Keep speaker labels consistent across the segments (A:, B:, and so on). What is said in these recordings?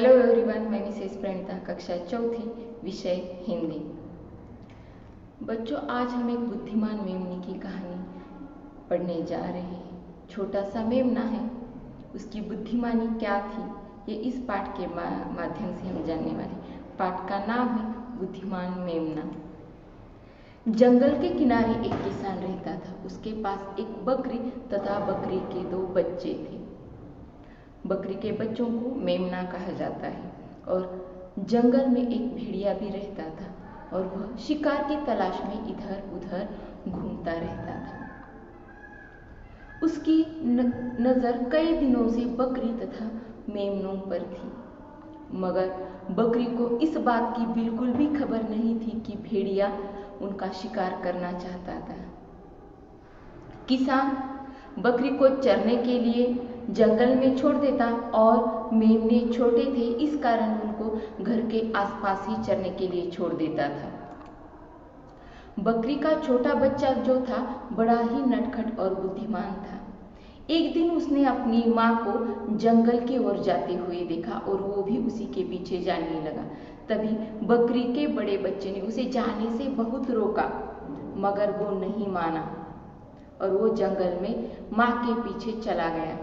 A: Hello everyone, मैं Mrs Pranita, कक्षा चौथी, विषय हिंदी। बच्चों, आज हम एक बुद्धिमान मेमने की कहानी पढ़ने जा रहे हैं। छोटा सा मेमना है, उसकी बुद्धिमानी क्या थी, ये इस पाठ के माध्यम से हम जानने वाले। पाठ का नाम है बुद्धिमान मेमना। जंगल के किनारे एक किसान रहता था। उसके पास एक बकरी तथा बकरी के 2 बच्चे थे। बकरी के बच्चों को मेमना कहा जाता है। और जंगल में एक भेड़िया भी रहता था और वह शिकार की तलाश में इधर उधर घूमता रहता था। उसकी नज़र कई दिनों से बकरी तथा मेमनों पर थी, मगर बकरी को इस बात की बिल्कुल भी खबर नहीं थी कि भेड़िया उनका शिकार करना चाहता था। किसान बकरी को चरने के लिए जंगल में छोड़ देता और मेमने छोटे थे, इस कारण उनको घर के आसपास ही चरने के लिए छोड़ देता था। बकरी का छोटा बच्चा जो था बड़ा ही नटखट और बुद्धिमान था। एक दिन उसने अपनी माँ को जंगल की ओर जाते हुए देखा और वो भी उसी के पीछे जाने लगा। तभी बकरी के बड़े बच्चे ने उसे जाने से बहुत रोका, मगर वो नहीं माना और वो जंगल में माँ के पीछे चला गया।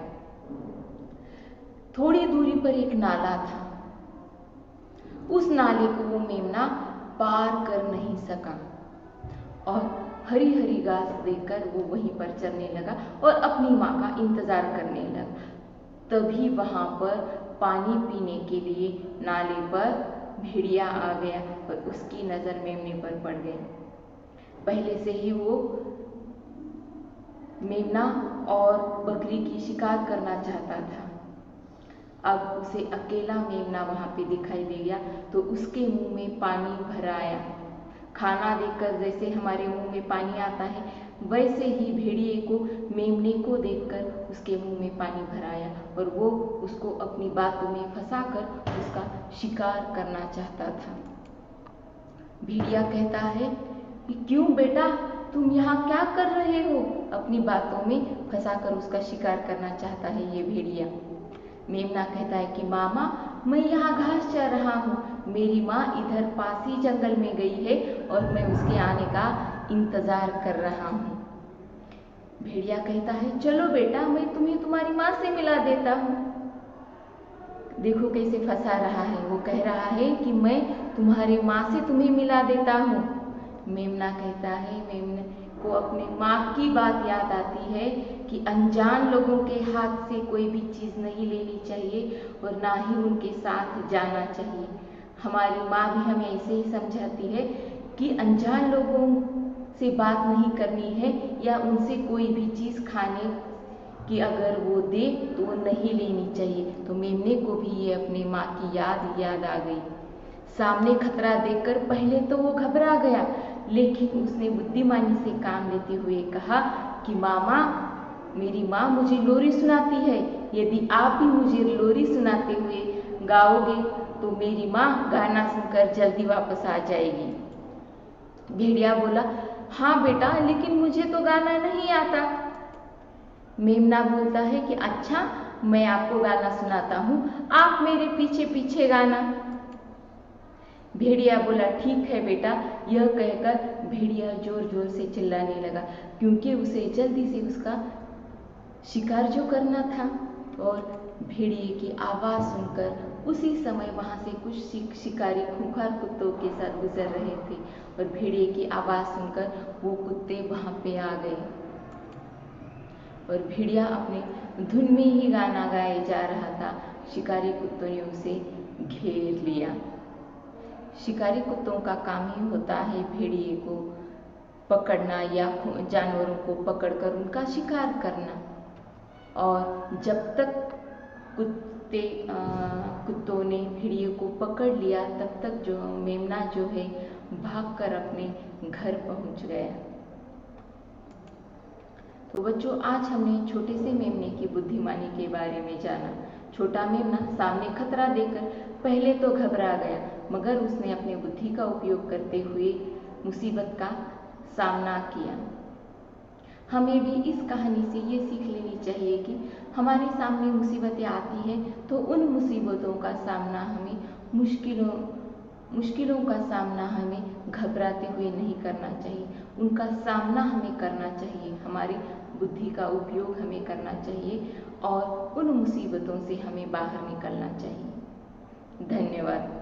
A: थोड़ी दूरी पर एक नाला था। उस नाले को वो मेमना पार कर नहीं सका और हरी हरी घास देखकर वो वहीं पर चलने लगा और अपनी माँ का इंतजार करने लगा। तभी वहां पर पानी पीने के लिए नाले पर भेड़िया आ गया और उसकी नजर मेमने पर पड़ गई। पहले से ही वो मेमना और बकरी की शिकार करना चाहता था। अब उसे अकेला मेमना वहां पे दिखाई दे गया तो उसके मुंह में पानी भर आया। खाना देखकर जैसे हमारे मुंह में पानी आता है, वैसे ही भेड़िए को मेमने को देखकर उसके मुंह में पानी भर आया और वो उसको अपनी बातों में फंसाकर उसका शिकार करना चाहता था। भेड़िया कहता है कि क्यों बेटा, तुम यहाँ क्या कर रहे हो? अपनी बातों में फंसाकर उसका शिकार करना चाहता है ये भेड़िया। मेमना कहता है कि मामा, मैं यहाँ घास चर रहा हूँ। मेरी माँ इधर पास ही जंगल में गई है और मैं उसके आने का इंतजार कर रहा हूँ। भेड़िया कहता है चलो बेटा, मैं तुम्हें तुम्हारी माँ से मिला देता हूँ। देखो कैसे फंसा रहा है। वो कह रहा है कि मैं तुम्हारी माँ से तुम्हें मिला देता हूँ। मेमना कहता है, मेमने को अपनी माँ की बात याद आती है कि अनजान लोगों के हाथ से कोई भी चीज़ नहीं लेनी चाहिए और ना ही उनके साथ जाना चाहिए। हमारी माँ भी हमें ऐसे ही समझाती है कि अनजान लोगों से बात नहीं करनी है या उनसे कोई भी चीज़ खाने की अगर वो दे तो वो नहीं लेनी चाहिए। तो मेमने को भी ये अपनी माँ की याद आ गई। सामने खतरा देखकर पहले तो वो घबरा गया, लेकिन उसने बुद्धिमानी से काम लेते हुए कहा कि मामा, मेरी माँ मुझे लोरी सुनाती है। यदि आप भी मुझे लोरी सुनाते हुए गाओगे तो मेरी माँ गाना सुनकर जल्दी वापस आ जाएगी। भेड़िया बोला, हाँ बेटा, लेकिन मुझे तो गाना नहीं आता। मेमना बोलता है कि अच्छा, मैं आपको गाना सुनाता हूँ, आप मेरे पीछे पीछे गाना। भेड़िया बोला, ठीक है बेटा। यह कहकर भेड़िया जोर जोर से चिल्लाने लगा, क्योंकि उसे जल्दी से उसका शिकार जो करना था। और भेड़िए की आवाज़ सुनकर उसी समय वहाँ से कुछ शिकारी खूंखार कुत्तों के साथ गुजर रहे थे और भेड़िए की आवाज़ सुनकर वो कुत्ते वहाँ पे आ गए और भेड़िया अपने धुन में ही गाना गाए जा रहा था। शिकारी कुत्तों ने उसे घेर लिया। शिकारी कुत्तों का काम ही होता है भेड़िए को पकड़ना या जानवरों को पकड़कर उनका शिकार करना। और जब तक कुत्तों ने भेड़िए को पकड़ लिया, तब तक जो मेमना जो है भागकर अपने घर पहुंच गया। तो बच्चों, आज हमने छोटे से मेमने की बुद्धिमानी के बारे में जाना। छोटा मेमना सामने खतरा देखकर पहले तो घबरा गया, मगर उसने अपने बुद्धि का उपयोग करते हुए मुसीबत का सामना किया। हमें भी इस कहानी से ये सीख लेनी चाहिए कि हमारे सामने मुसीबतें आती हैं तो उन मुसीबतों का सामना हमें मुश्किलों का सामना हमें घबराते हुए नहीं करना चाहिए। उनका सामना हमें करना चाहिए, हमारी बुद्धि का उपयोग हमें करना चाहिए और उन मुसीबतों से हमें बाहर निकलना चाहिए। धन्यवाद।